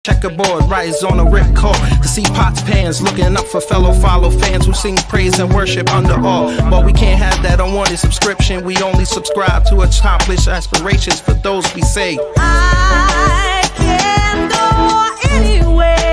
Checkerboard, rise on a ripcord to see pots pans, looking up for fellow follow fans who sing praise and worship under all. But we can't have that unwanted subscription. We only subscribe to accomplish aspirations for those we say. I can go anywhere.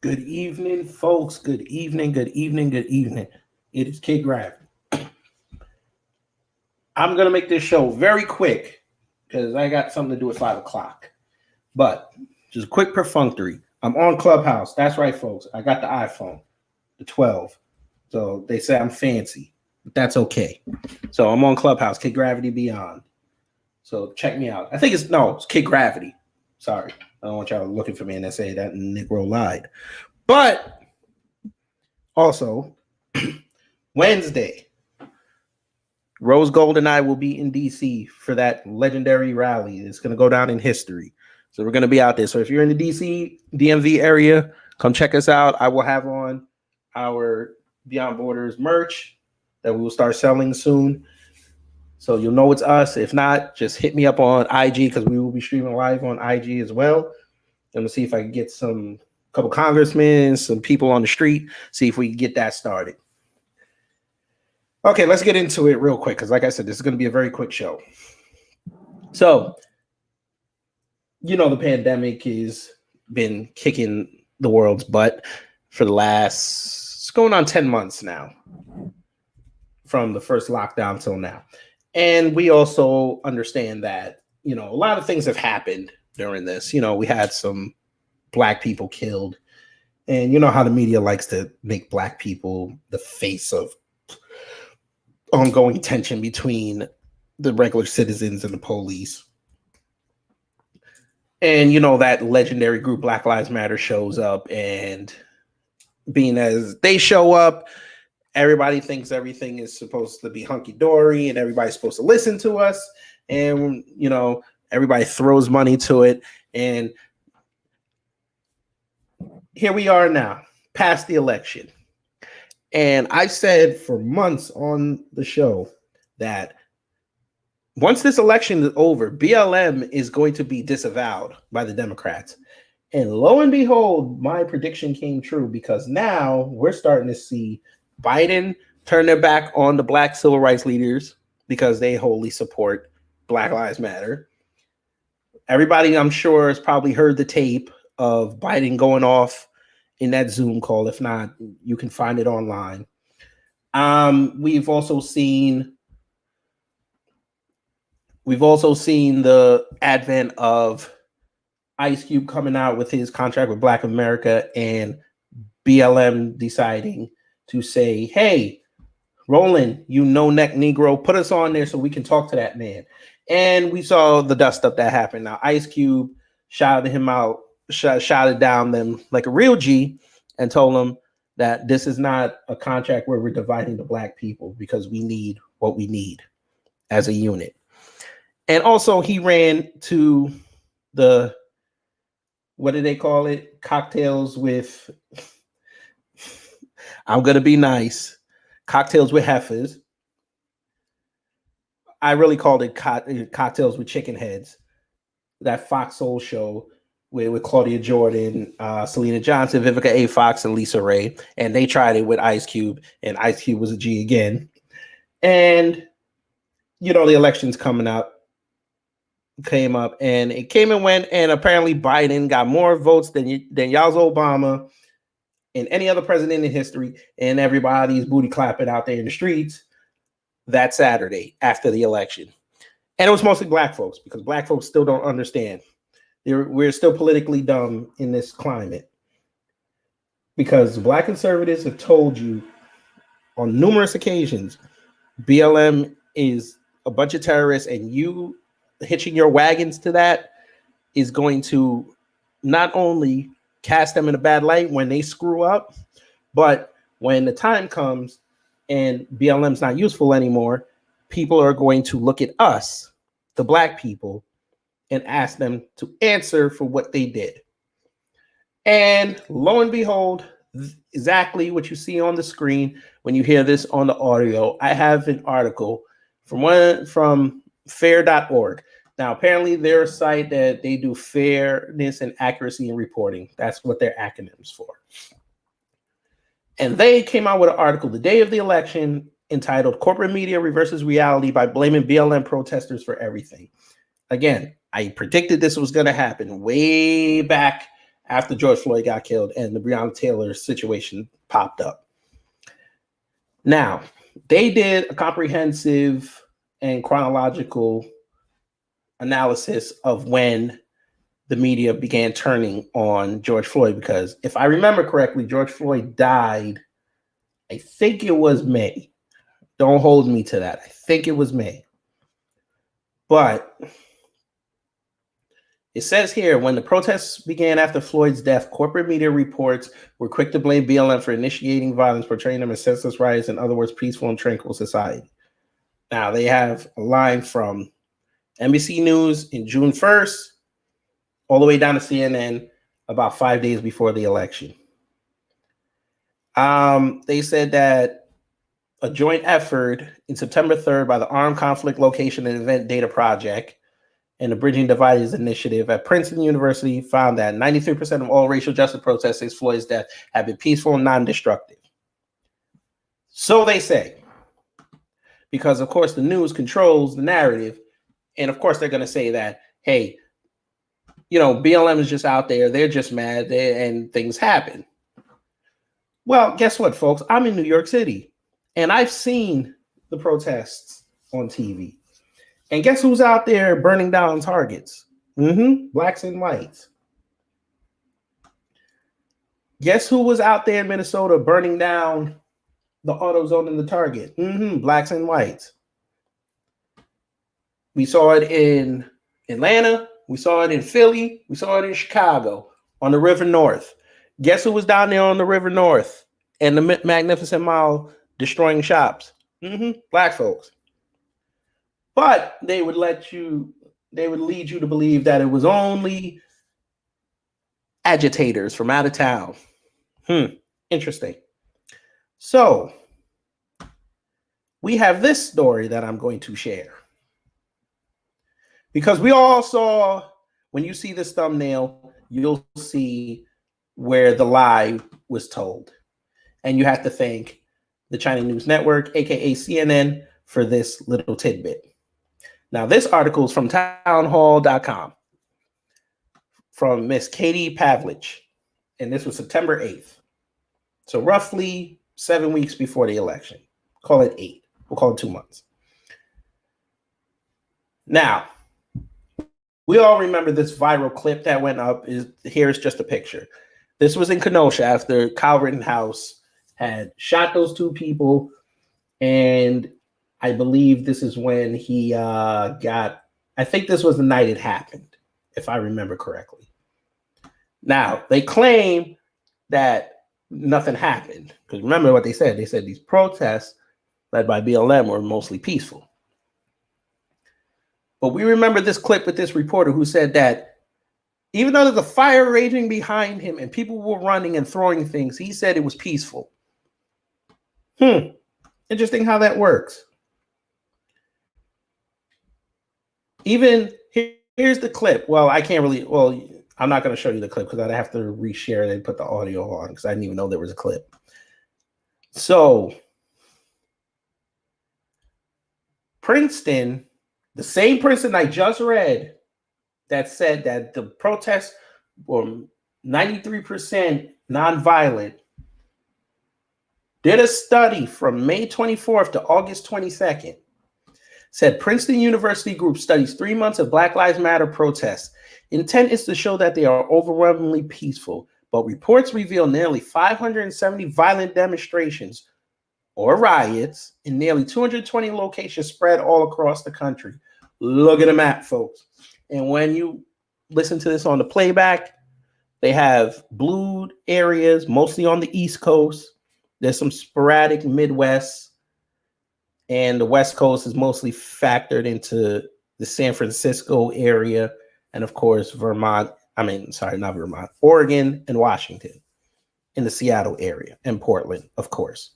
Good evening, folks. Good evening, good evening, good evening. It is Kid Gravity. I'm going to make this show very quick because I got something to do at 5 o'clock. But just a quick perfunctory. I'm on Clubhouse. That's right, folks. I got the iPhone, the 12. So they say I'm fancy, but that's okay. So I'm on Clubhouse, Kid Gravity Beyond. So check me out. I think it's Kid Gravity. Sorry. I don't want y'all looking for me and they say that Negro lied. But also, Wednesday, Rose Gold and I will be in D.C. for that legendary rally. It's going to go down in history. So we're going to be out there. So if you're in the D.C., DMV area, come check us out. I will have on our Beyond Borders merch that we will start selling soon. So you'll know it's us. If not, just hit me up on IG because we will be streaming live on IG as well. I'm gonna see if I can get couple congressmen, some people on the street, see if we can get that started. Okay, let's get into it real quick because, like I said, this is going to be a very quick show. So, the pandemic has been kicking the world's butt for the it's going on 10 months now from the first lockdown till now. And we also understand that, a lot of things have happened during this. We had some Black people killed. And you know how the media likes to make Black people the face of ongoing tension between the regular citizens and the police. And, that legendary group Black Lives Matter shows up, and being as they show up, everybody thinks everything is supposed to be hunky-dory and everybody's supposed to listen to us. And, everybody throws money to it. And here we are now, past the election. And I said for months on the show that once this election is over, BLM is going to be disavowed by the Democrats. And lo and behold, my prediction came true because now we're starting to see Biden turn their back on the Black civil rights leaders because they wholly support Black Lives Matter. Everybody, I'm sure, has probably heard the tape of Biden going off in that Zoom call. If not, you can find it online. We've also seen the advent of Ice Cube coming out with his contract with Black America and BLM deciding to say, hey, Roland, no-neck Negro, put us on there so we can talk to that man. And we saw the dust up that happened. Now, Ice Cube shouted him out, shouted down them like a real G and told them that this is not a contract where we're dividing the Black people because we need what we need as a unit. And also he ran to the, what do they call it? Cocktails with, I'm going to be nice, cocktails with heifers. I really called it cocktails with chicken heads. That Fox Soul show with Claudia Jordan, Selena Johnson, Vivica A. Fox, and Lisa Ray. And they tried it with Ice Cube, and Ice Cube was a G again. And, the election's coming up. came up, and it came and went, and apparently Biden got more votes than y'all's Obama and any other president in history, and everybody's booty clapping out there in the streets that Saturday after the election. And it was mostly black folks, because black folks still don't understand. We're still politically dumb in this climate, because black conservatives have told you on numerous occasions BLM is a bunch of terrorists, and you hitching your wagons to that is going to not only cast them in a bad light when they screw up, but when the time comes and BLM's not useful anymore, people are going to look at us, the black people, and ask them to answer for what they did. And lo and behold, exactly what you see on the screen when you hear this on the audio, I have an article from fair.org. Now, apparently they're a site that they do fairness and accuracy in reporting. That's what their acronyms for. And they came out with an article the day of the election entitled "Corporate Media Reverses Reality by Blaming BLM Protesters for Everything." Again, I predicted this was going to happen way back after George Floyd got killed and the Breonna Taylor situation popped up. Now, they did a comprehensive and chronological analysis of when the media began turning on George Floyd, because if I remember correctly, George Floyd died, I think it was May. Don't hold me to that. I think it was May. But it says here, when the protests began after Floyd's death, corporate media reports were quick to blame BLM for initiating violence, portraying them as senseless riots, in other words, peaceful and tranquil society. Now, they have a line from NBC News in June 1st, all the way down to CNN about 5 days before the election. They said that a joint effort in September 3rd by the Armed Conflict Location and Event Data Project and the Bridging Divides Initiative at Princeton University found that 93% of all racial justice protests since Floyd's death have been peaceful and non-destructive. So they say, because of course the news controls the narrative, and of course they're going to say that, hey, you know, BLM is just out there, they're just mad, and things happen. Well, guess what, folks? I'm in New York City, and I've seen the protests on TV. And guess who's out there burning down targets? Blacks and whites. Guess who was out there in Minnesota burning down the AutoZone and the Target? Blacks and whites. We saw it in Atlanta. We saw it in Philly. We saw it in Chicago on the River North. Guess who was down there on the River North and the Magnificent Mile destroying shops? Black folks. But they would lead you to believe that it was only agitators from out of town. Interesting. So we have this story that I'm going to share. Because we all saw, when you see this thumbnail, you'll see where the lie was told. And you have to thank the China News Network, aka CNN, for this little tidbit. Now, this article is from townhall.com from Miss Katie Pavlich, and this was September 8th. So roughly 7 weeks before the election. Call it 8. We'll call it 2 months. Now, we all remember this viral clip that went up. Here's just a picture. This was in Kenosha after Kyle Rittenhouse had shot those two people, and I believe this is when he I think this was the night it happened, if I remember correctly. Now, they claim that nothing happened, because remember what they said. They said these protests led by BLM were mostly peaceful. But we remember this clip with this reporter who said that even though there's a fire raging behind him and people were running and throwing things, he said it was peaceful. Interesting how that works. Even here's the clip. Well, I can't really, I'm not going to show you the clip because I'd have to reshare it and put the audio on because I didn't even know there was a clip. So, Princeton, the same Princeton I just read that said that the protests were 93% nonviolent did a study from May 24th to August 22nd. Said Princeton University group studies 3 months of Black Lives Matter protests. Intent is to show that they are overwhelmingly peaceful, but reports reveal nearly 570 violent demonstrations or riots in nearly 220 locations spread all across the country. Look at the map, folks. And when you listen to this on the playback, they have blue areas, mostly on the East Coast. There's some sporadic Midwest, and the West Coast is mostly factored into the San Francisco area, and of course, Oregon and Washington, in the Seattle area, and Portland, of course.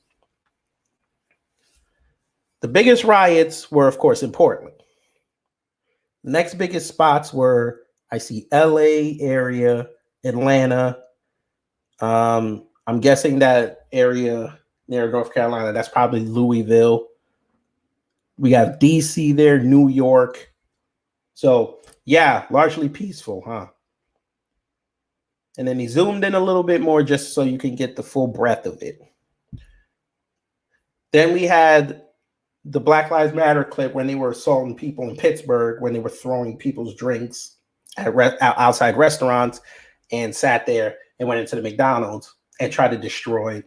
The biggest riots were, of course, in Portland. The next biggest spots were, I see LA area, Atlanta. I'm guessing that area near North Carolina, that's probably Louisville. We have DC there, New York. So yeah, largely peaceful, huh? And then he zoomed in a little bit more just so you can get the full breadth of it. Then we had the Black Lives Matter clip when they were assaulting people in Pittsburgh, when they were throwing people's drinks at outside restaurants, and sat there and went into the McDonald's and tried to destroy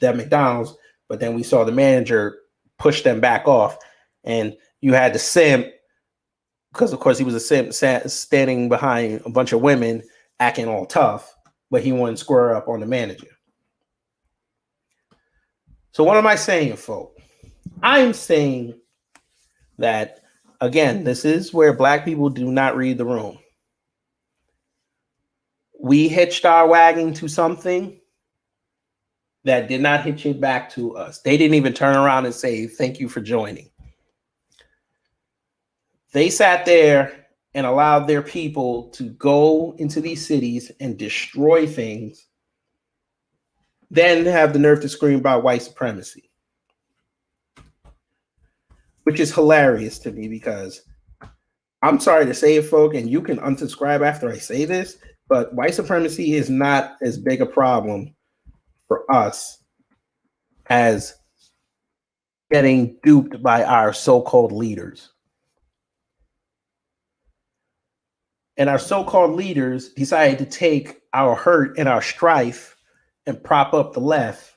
that McDonald's. But then we saw the manager push them back off, and you had the simp, because of course he was a simp standing behind a bunch of women acting all tough, but he wouldn't square up on the manager. So what am I saying, folks? I'm saying that, again, this is where Black people do not read the room. We hitched our wagon to something that did not hitch it back to us. They didn't even turn around and say, thank you for joining. They sat there and allowed their people to go into these cities and destroy things, then have the nerve to scream about white supremacy, which is hilarious to me, because I'm sorry to say it, folk, and you can unsubscribe after I say this, but white supremacy is not as big a problem for us as getting duped by our so-called leaders. And our so-called leaders decided to take our hurt and our strife and prop up the left.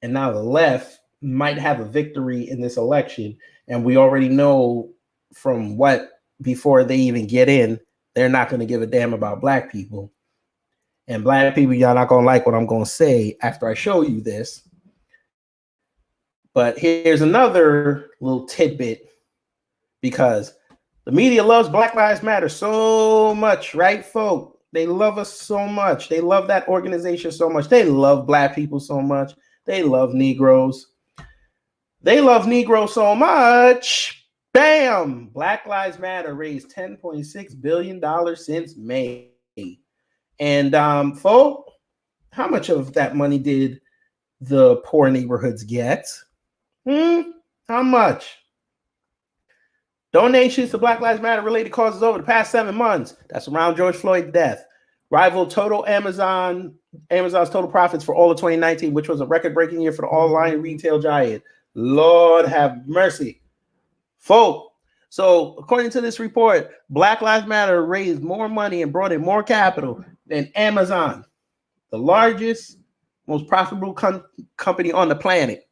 And now the left might have a victory in this election. And we already know from what, before they even get in, they're not going to give a damn about Black people. And Black people, y'all not going to like what I'm going to say after I show you this. But here's another little tidbit, because the media loves Black Lives Matter so much, right, folk? They love us so much. They love that organization so much. They love Black people so much. They love Negroes. They love Negroes so much. Bam! Black Lives Matter raised $10.6 billion since May. And folk, how much of that money did the poor neighborhoods get? How much? Donations to Black Lives Matter related causes over the past 7 months, that's around George Floyd's death, rival total Amazon's total profits for all of 2019, which was a record-breaking year for the online retail giant. Lord have mercy. Folk, so according to this report, Black Lives Matter raised more money and brought in more capital than Amazon, the largest, most profitable company on the planet.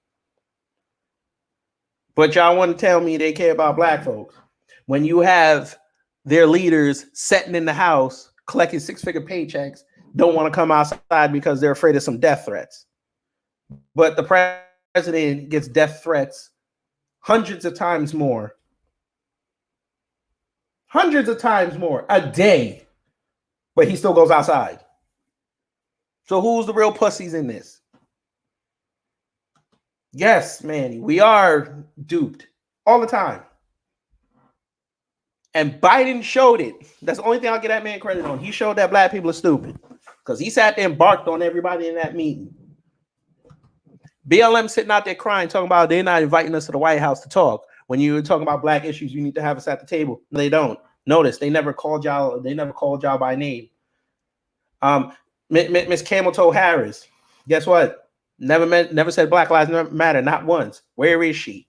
But y'all want to tell me they care about Black folks when you have their leaders sitting in the house collecting six-figure paychecks, don't want to come outside because they're afraid of some death threats. But the president gets death threats hundreds of times more a day, but he still goes outside. So who's the real pussies in this? Yes, Manny, we are duped all the time. And Biden showed it. That's the only thing I'll get that man credit on. He showed that Black people are stupid because he sat there and barked on everybody in that meeting. BLM sitting out there crying, talking about they're not inviting us to the White House to talk. When you're talking about Black issues, you need to have us at the table. They don't. Notice they never called y'all. They never called y'all by name. Miss Camel Toe Harris. Guess what? Never said Black Lives Matter. Not once. Where is she?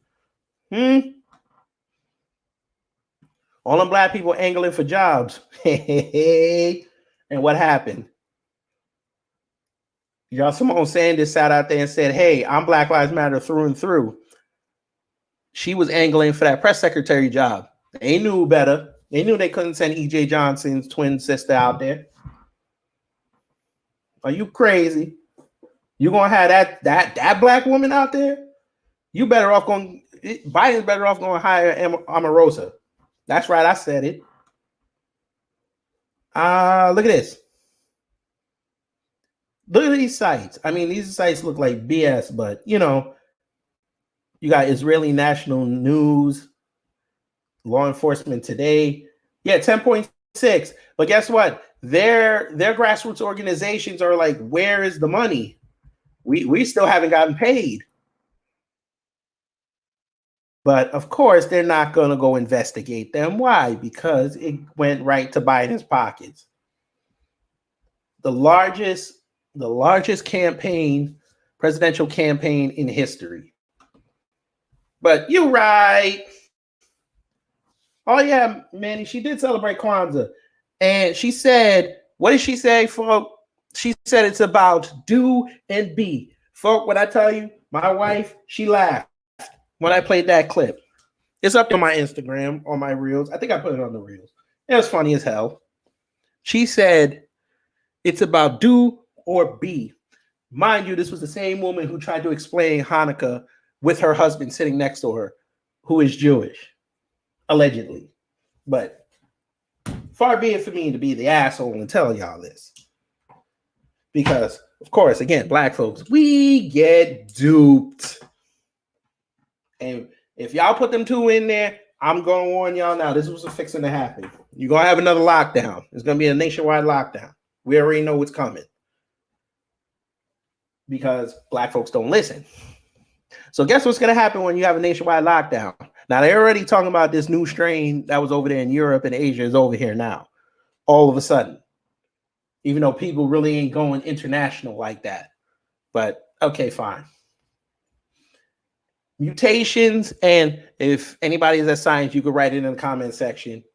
All them black people angling for jobs. And what happened? Y'all, Simone Sanders sat out there and said, hey, I'm Black Lives Matter through and through. She was angling for that press secretary job. They knew better. They knew they couldn't send E.J. Johnson's twin sister out there. Are you crazy? You gonna have that black woman out there? You better off going. Biden's better off going to hire Omarosa. That's right, I said it. Look at this. Look at these sites. I mean, these sites look like BS, but you know, you got Israeli National News, Law Enforcement Today. Yeah, 10.6. But guess what? Their grassroots organizations are like, where is the money? We still haven't gotten paid. But of course, they're not going to go investigate them. Why? Because it went right to Biden's pockets. The largest campaign, presidential campaign in history. But you're right. Oh yeah, Manny, she did celebrate Kwanzaa. And she said, what did she say, folk? She said it's about do and be. Folk, when I tell you, my wife, she laughed when I played that clip. It's up on my Instagram, on my reels. I think I put it on the reels. It was funny as hell. She said it's about do or be. Mind you, this was the same woman who tried to explain Hanukkah with her husband sitting next to her, who is Jewish, allegedly. But far be it for me to be the asshole and tell y'all this. Because, of course, again, black folks, we get duped. And if y'all put them two in there, I'm going to warn y'all now, this was fixing to happen. You're going to have another lockdown. It's going to be a nationwide lockdown. We already know what's coming. Because black folks don't listen. So guess what's going to happen when you have a nationwide lockdown? Now, they're already talking about this new strain that was over there in Europe and Asia is over here now. All of a sudden. Even though people really ain't going international like that. But, okay, fine. Mutations, and if anybody is at science, you could write it in the comment section.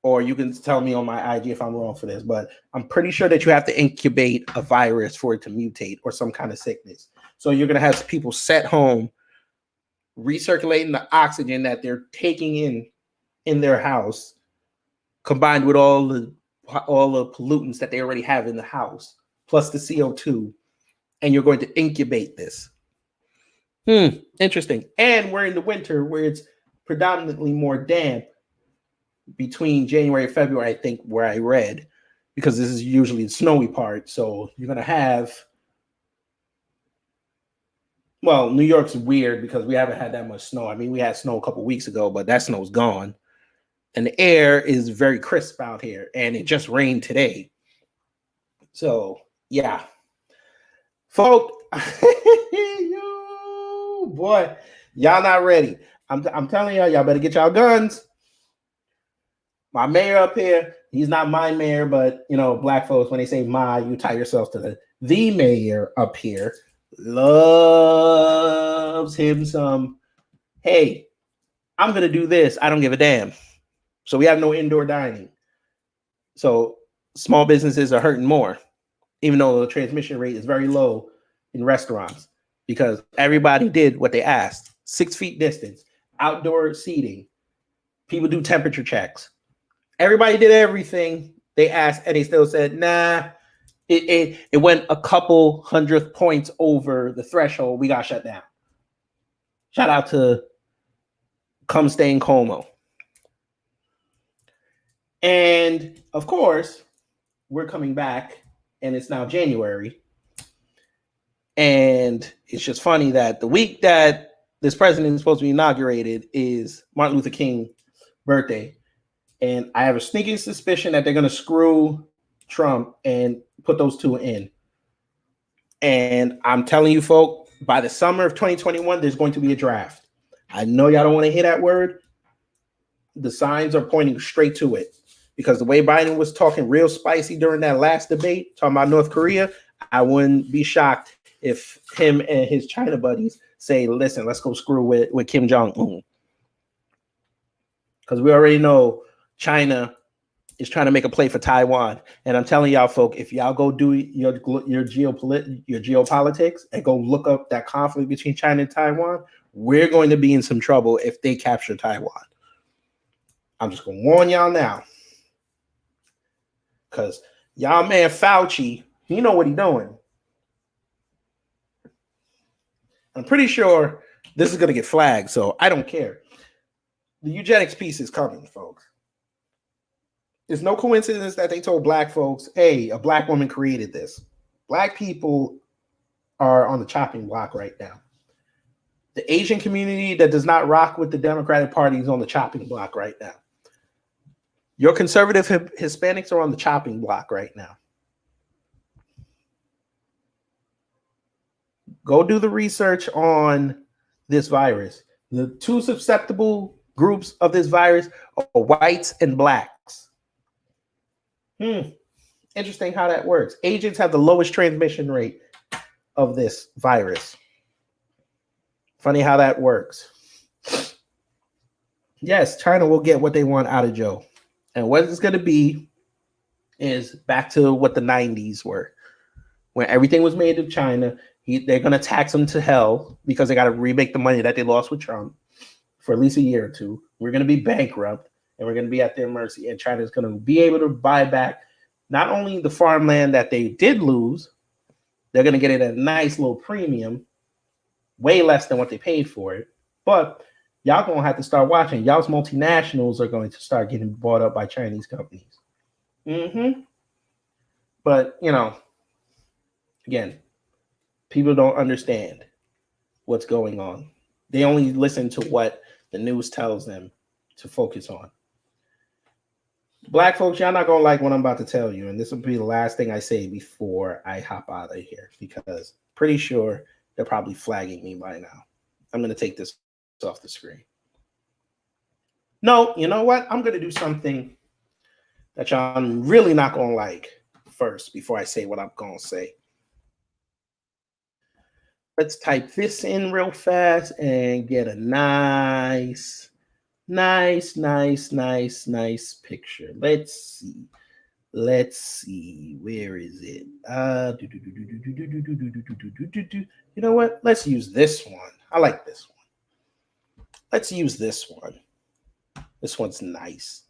Or you can tell me on my IG if I'm wrong for this. But I'm pretty sure that you have to incubate a virus for it to mutate or some kind of sickness. So you're going to have people set home recirculating the oxygen that they're taking in their house, combined with all the pollutants that they already have in the house, plus the CO2, and you're going to incubate this. Interesting. And we're in the winter where it's predominantly more damp between January and February, I think, where I read, because this is usually the snowy part. So you're going to have, well, New York's weird because we haven't had that much snow. I mean, we had snow a couple weeks ago, but that snow's gone. And the air is very crisp out here, and it just rained today. So, yeah. Folk, boy, y'all not ready. I'm telling y'all better get y'all guns. My mayor up here, he's not my mayor, but, you know, black folks, when they say my, you tie yourselves to the mayor up here. Loves him some, hey, I'm going to do this. I don't give a damn. So we have no indoor dining. So small businesses are hurting more, even though the transmission rate is very low in restaurants, because everybody did what they asked. 6 feet distance, outdoor seating. People do temperature checks. Everybody did everything they asked, and they still said, nah, it went a couple hundredth points over the threshold. We got shut down. Shout out to Come Stay in Como. And of course, we're coming back, and it's now January. And it's just funny that the week that this president is supposed to be inaugurated is Martin Luther King's birthday. And I have a sneaking suspicion that they're going to screw Trump and put those two in. And I'm telling you, folk, by the summer of 2021, there's going to be a draft. I know y'all don't want to hear that word. the signs are pointing straight to it. Because the way Biden was talking real spicy during that last debate, talking about North Korea, I wouldn't be shocked if him and his China buddies say, listen, let's go screw with Kim Jong-un. Because we already know China is trying to make a play for Taiwan. And I'm telling y'all, folk, if y'all go do your geopolitics and go look up that conflict between China and Taiwan, we're going to be in some trouble if they capture Taiwan. I'm just going to warn y'all now. Because y'all man Fauci, he know what he's doing. I'm pretty sure this is going to get flagged, so I don't care. The eugenics piece is coming, folks. It's no coincidence that they told black folks, hey, a black woman created this. Black people are on the chopping block right now. The Asian community that does not rock with the Democratic Party is on the chopping block right now. Your conservative Hispanics are on the chopping block right now. Go do the research on this virus. The two susceptible groups of this virus are whites and blacks. Interesting how that works. Asians have the lowest transmission rate of this virus. Funny how that works. Yes, China will get what they want out of Joe. And what it's going to be is back to what the 90s were, when everything was made in China. They're going to tax them to hell because they got to remake the money that they lost with Trump for at least a year or two. We're going to be bankrupt and we're going to be at their mercy. And China is going to be able to buy back not only the farmland that they did lose, they're going to get it at a nice little premium, way less than what they paid for it. But y'all going to have to start watching. Y'all's multinationals are going to start getting bought up by Chinese companies. But, you know, again, people don't understand what's going on. They only listen to what the news tells them to focus on. Black folks, y'all not going to like what I'm about to tell you. And this will be the last thing I say before I hop out of here, because pretty sure they're probably flagging me by now. I'm going to take this off the screen. No, you know what? I'm going to do something that y'all really not going to like first before I say what I'm going to say. Let's type this in real fast and get a nice picture. Let's see. Where is it? You know what? Let's use this one. I like this one. Let's use this one. This one's nice.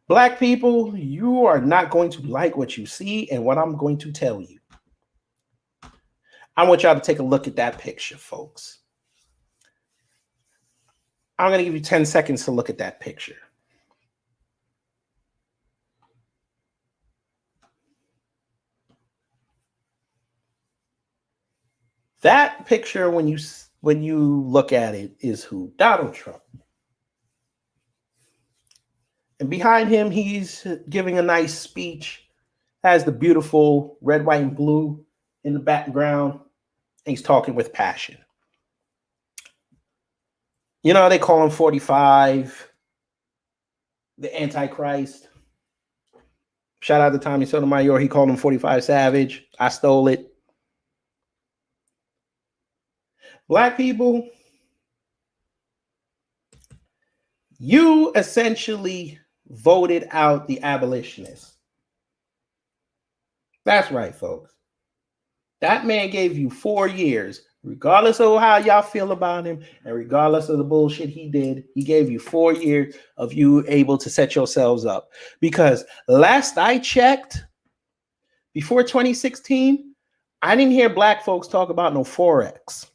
Black people, you are not going to like what you see and what I'm going to tell you. I want y'all to take a look at that picture, folks. I'm going to give you 10 seconds to look at that picture. That picture, when you look at it, is who? Donald Trump. And behind him, he's giving a nice speech, has the beautiful red, white, and blue in the background, and he's talking with passion. You know, they call him 45, the Antichrist. Shout out to Tommy Sotomayor. He called him 45 Savage. I stole it. Black people, you essentially voted out the abolitionists. That's right, folks. That man gave you 4 years. Regardless of how y'all feel about him and regardless of the bullshit he did, he gave you 4 years of you able to set yourselves up. Because last I checked, before 2016, I didn't hear black folks talk about no Forex.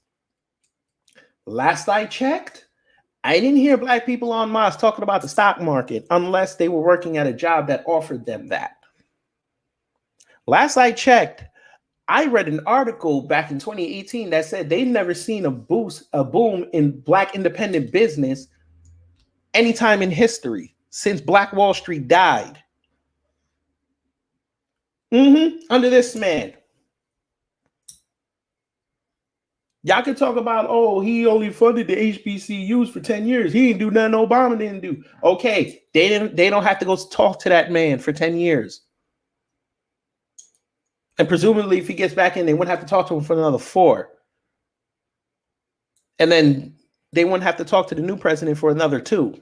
Last I checked, I didn't hear black people en masse talking about the stock market unless they were working at a job that offered them that. Last I checked, I read an article back in 2018 that said they'd never seen a boom in black independent business anytime in history since Black Wall Street died. Under this man. Y'all can talk about, oh, he only funded the HBCUs for 10 years. He didn't do nothing Obama didn't do. Okay, they don't have to go talk to that man for 10 years. And presumably, if he gets back in, they wouldn't have to talk to him for another 4. And then they wouldn't have to talk to the new president for another 2.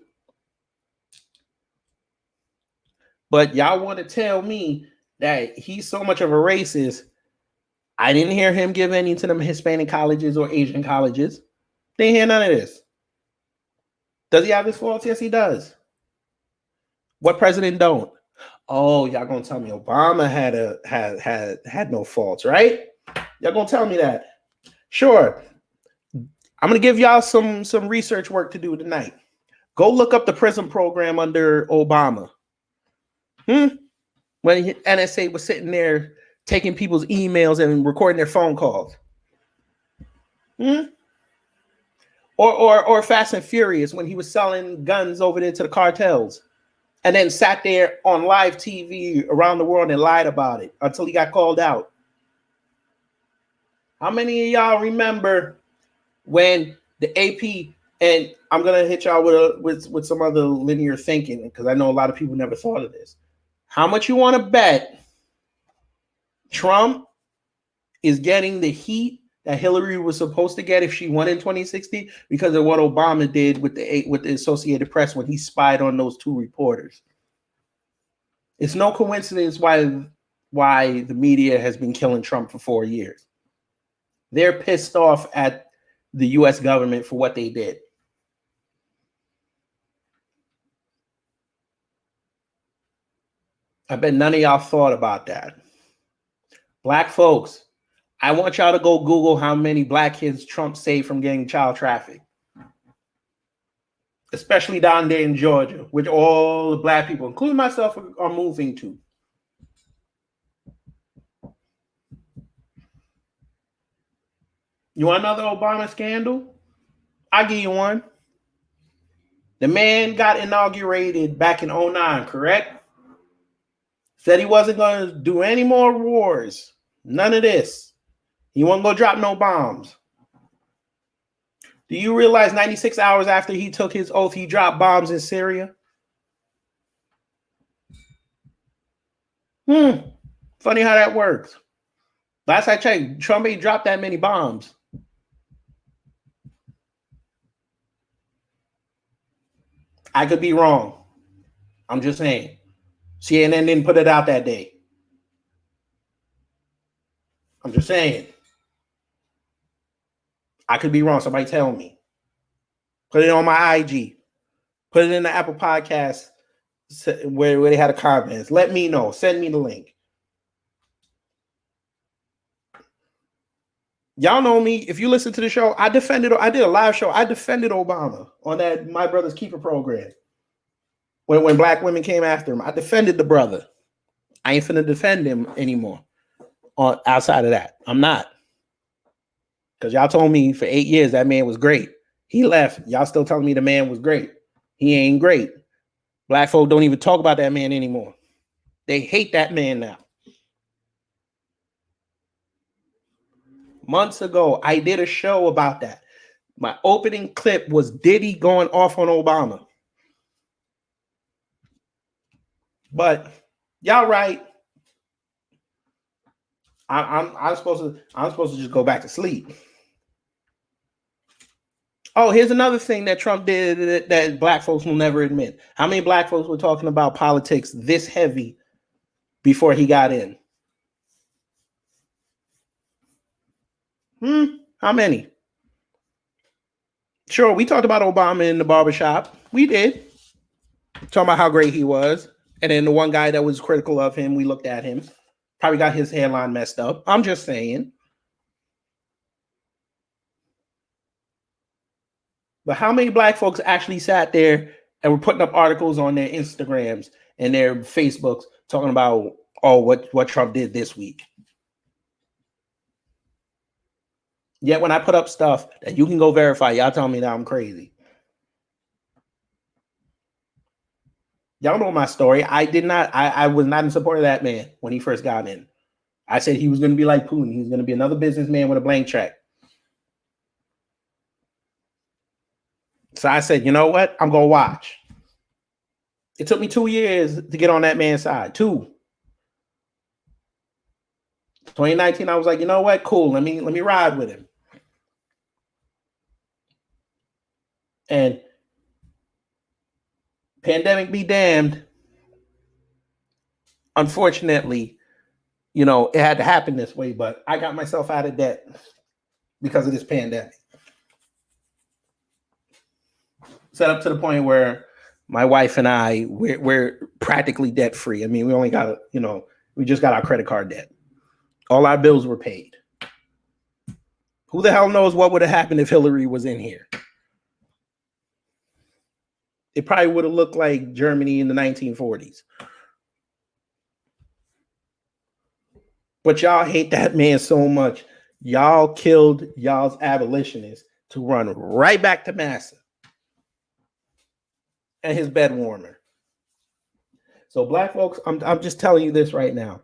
But y'all want to tell me that he's so much of a racist. I didn't hear him give any to them Hispanic colleges or Asian colleges. Didn't hear none of this. Does he have his faults? Yes, he does. What president don't? Oh, y'all gonna tell me Obama had no faults, right? Y'all gonna tell me that? Sure. I'm gonna give y'all some research work to do tonight. Go look up the prison program under Obama. When NSA was sitting there taking people's emails and recording their phone calls. Or Fast and Furious when he was selling guns over there to the cartels and then sat there on live TV around the world and lied about it until he got called out. How many of y'all remember when the AP, and I'm going to hit y'all with some other linear thinking because I know a lot of people never thought of this. How much you want to bet Trump is getting the heat that Hillary was supposed to get if she won in 2016 because of what Obama did with the Associated Press when he spied on those 2 reporters? It's no coincidence why the media has been killing Trump for 4 years. They're pissed off at the U.S. government for what they did. I bet none of y'all thought about that. Black folks, I want y'all to go Google how many black kids Trump saved from getting child trafficked. Especially down there in Georgia, which all the black people, including myself, are moving to. You want another Obama scandal? I'll give you one. The man got inaugurated back in 2009, correct? Said he wasn't going to do any more wars. None of this. He wasn't going to drop no bombs. Do you realize 96 hours after he took his oath, he dropped bombs in Syria? Funny how that works. Last I checked, Trump ain't dropped that many bombs. I could be wrong. I'm just saying. CNN didn't put it out that day. I'm just saying. I could be wrong. Somebody tell me. Put it on my IG. Put it in the Apple Podcast where they had a comments. Let me know. Send me the link. Y'all know me. If you listen to the show, I did a live show. I defended Obama on that My Brother's Keeper program. When black women came after him, I defended the brother. I ain't finna defend him anymore. Outside of that, I'm not. Because y'all told me for 8 years that man was great. He left. Y'all still telling me the man was great. He ain't great. Black folk don't even talk about that man anymore. They hate that man now. Months ago, I did a show about that. My opening clip was Diddy going off on Obama. But y'all right. I'm supposed to just go back to sleep. Oh, here's another thing that Trump did that black folks will never admit. How many black folks were talking about politics this heavy before he got in? How many? Sure, we talked about Obama in the barbershop. We did. Talking about how great he was. And then the one guy that was critical of him, we looked at him. Probably got his hairline messed up. I'm just saying. But how many black folks actually sat there and were putting up articles on their Instagrams and their Facebooks talking about, oh, what Trump did this week? Yet when I put up stuff that you can go verify, y'all tell me that I'm crazy. Y'all know my story. I was not in support of that man when he first got in. I said he was going to be like Putin. He was going to be another businessman with a blank check. So I said, you know what? I'm going to watch. It took me 2 years to get on that man's side. 2019, I was like, you know what? Cool. Let me ride with him. And pandemic be damned. Unfortunately, you know, it had to happen this way, but I got myself out of debt because of this pandemic. Set up to the point where my wife and I, we're practically debt free. I mean, we only got, you know, we just got our credit card debt. All our bills were paid. Who the hell knows what would have happened if Hillary was in here? It probably would have looked like Germany in the 1940s. But y'all hate that man so much. Y'all killed y'all's abolitionists to run right back to Massa and his bed warmer. So black folks, I'm just telling you this right now.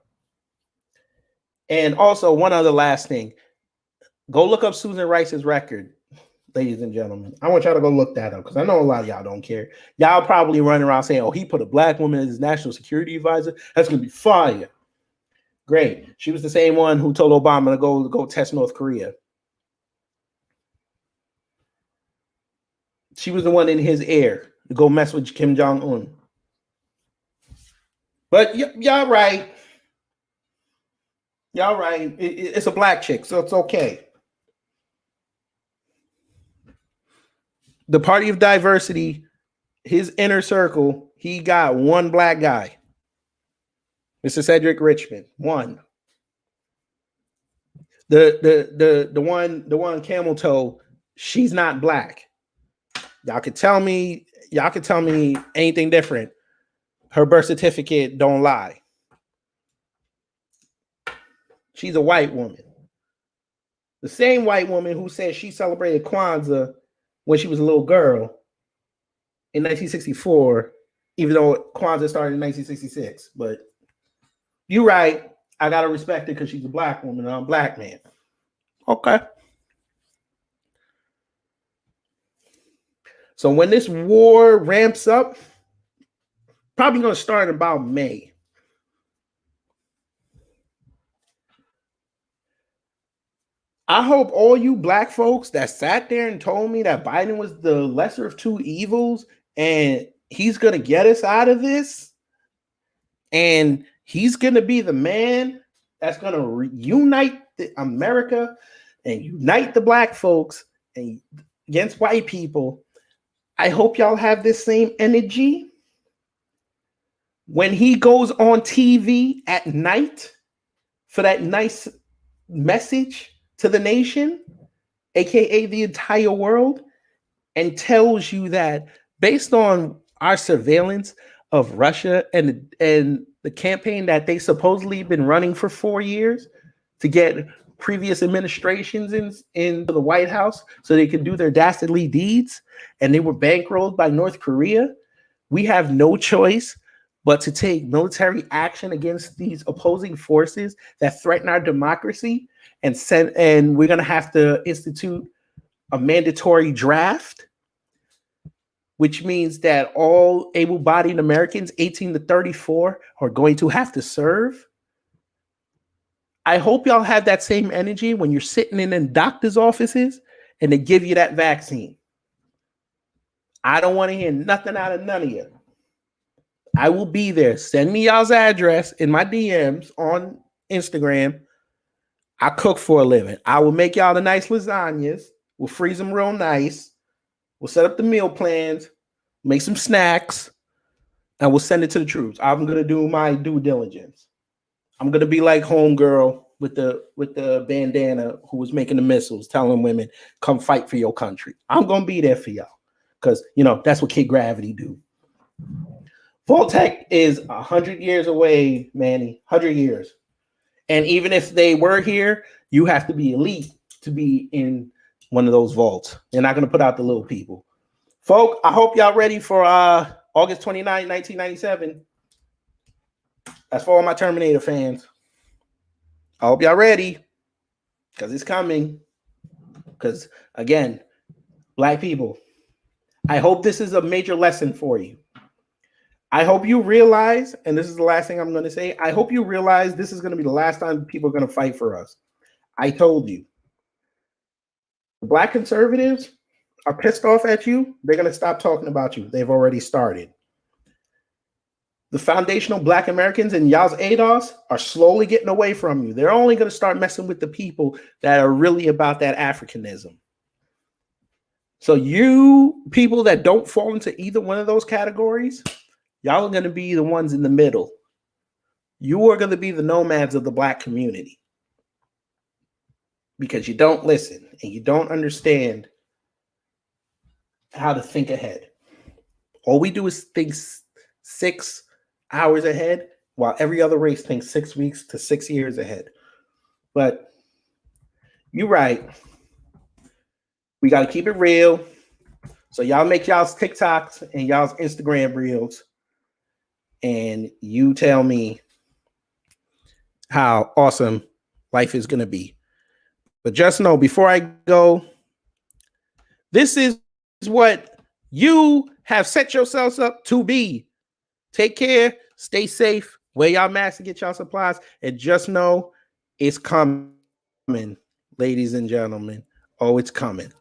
And also one other last thing. Go look up Susan Rice's record, ladies and gentlemen. I want y'all to go look that up because I know a lot of y'all don't care. Y'all probably running around saying, oh, he put a black woman as his national security advisor. That's going to be fire. Great. She was the same one who told Obama to go test North Korea. She was the one in his ear to go mess with Kim Jong-un. But y'all right. Y'all right. It's a black chick, so it's okay. The Party of Diversity, his inner circle, he got one black guy. Mr. Cedric Richmond, one. The one camel toe, she's not black. Y'all could tell me anything different. Her birth certificate don't lie. She's a white woman. The same white woman who said she celebrated Kwanzaa when she was a little girl in 1964, even though Kwanzaa started in 1966. But you're right. I gotta respect it because she's a black woman and I'm a black man. Okay. So when this war ramps up, probably gonna start in about May. I hope all you black folks that sat there and told me that Biden was the lesser of two evils and he's going to get us out of this and he's going to be the man that's going to reunite America and unite the black folks and against white people. I hope y'all have this same energy when he goes on TV at night for that nice message to the nation, aka the entire world, and tells you that based on our surveillance of Russia and the campaign that they supposedly been running for 4 years to get previous administrations in the White House so they could do their dastardly deeds, and they were bankrolled by North Korea, we have no choice but to take military action against these opposing forces that threaten our democracy. And we're going to have to institute a mandatory draft, which means that all able-bodied Americans 18 to 34 are going to have to serve. I hope y'all have that same energy when you're sitting in doctor's offices and they give you that vaccine. I don't want to hear nothing out of none of you. I will be there. Send me y'all's address in my DMs on Instagram. I cook for a living. I will make y'all the nice lasagnas. We'll freeze them real nice. We'll set up the meal plans, make some snacks, and we'll send it to the troops. I'm going to do my due diligence. I'm going to be like homegirl with the bandana who was making the missiles, telling women, come fight for your country. I'm going to be there for y'all because, you know, that's what Kid Gravity do. Voltec is 100 years away, Manny, 100 years. And even if they were here, you have to be elite to be in one of those vaults. They're not going to put out the little people. Folk, I hope y'all ready for August 29, 1997. That's for all my Terminator fans. I hope y'all ready because it's coming. Because, again, black people, I hope this is a major lesson for you. I hope you realize, and this is the last thing I'm going to say, I hope you realize this is going to be the last time people are going to fight for us. I told you. The Black conservatives are pissed off at you. They're going to stop talking about you. They've already started. The foundational Black Americans and y'all's ADOS are slowly getting away from you. They're only going to start messing with the people that are really about that Africanism. So you people that don't fall into either one of those categories, y'all are going to be the ones in the middle. You are going to be the nomads of the Black community because you don't listen and you don't understand how to think ahead. All we do is think 6 hours ahead, while every other race thinks 6 weeks to 6 years ahead. But you're right. We got to keep it real. So y'all make y'all's TikToks and y'all's Instagram reels, and you tell me how awesome life is going to be. But just know, before I go, this is what you have set yourselves up to be. Take care, stay safe, wear y'all masks to get y'all supplies, and just know it's coming, ladies and gentlemen. Oh, it's coming.